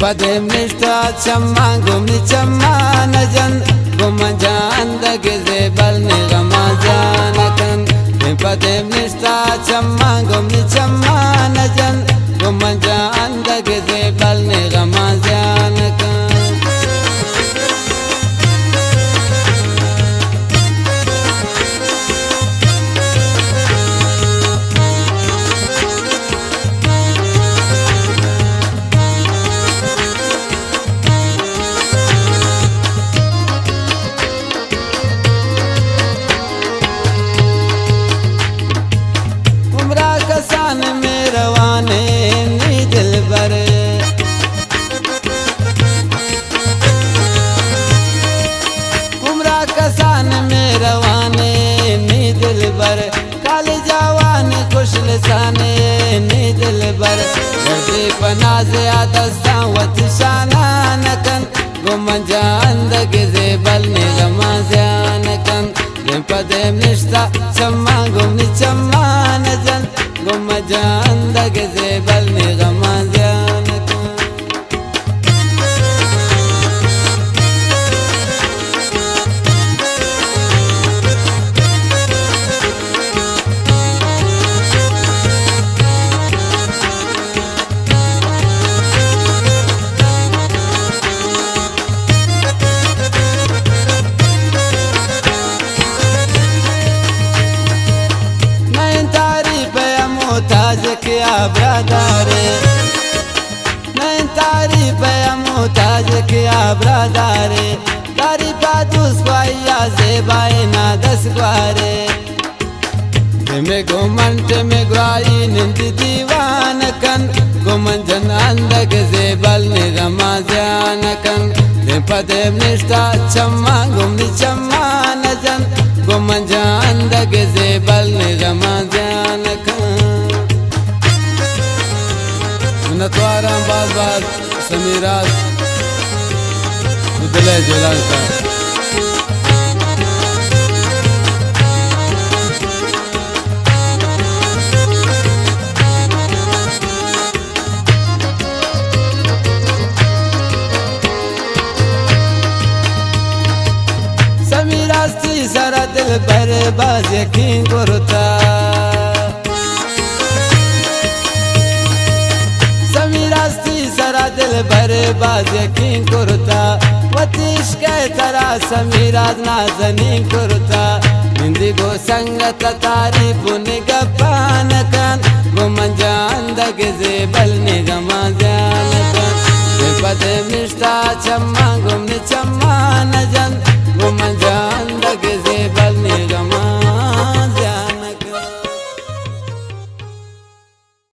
Padem nishta chamma gumni chamma najan gumanjan dagze balne gamazanakan padem nishta chamma gumni chamma najan gumanjan dagze balne gamazanakan कसान में रवाने नी दिल भर उम्रा कसान में रवाने नी दिल भर काली जवान खुश लसाने नी दिल भर गर्दी पना से आदस्ता वत शाना नकन गुमंजान दगे बलने गमा नकन पदेम निष्ठा चम्मा गुमनी चम्मा नजन गुमजान दगे बलने गमा मोहताज किया ब्रदारे नहीं तारीफ है मोहताज किया ब्रदारे तारीफ दुस्वाइया से बायना 10 बारे में घुमंट में ग्वाई निंद दीवान कन घुमन जन अंदग से बलने गमा जान कन पदेम निष्ठा चम्मा घुमनी चम्मा नजन घुमन जन अंदग से बलने गमा जान नतवारा बाज बाज समीराज उदले जोलान का समीराज ती सारा दिल पर बाज यकीन करता दिल भर बाज यकीन करता वतीश के तरा समीराज नाजनीन करता हिंदी गो संगत तारीफ निगपान कन गुमंजान दगे बलने गमा जान कन पदेम निष्ठा चम्मा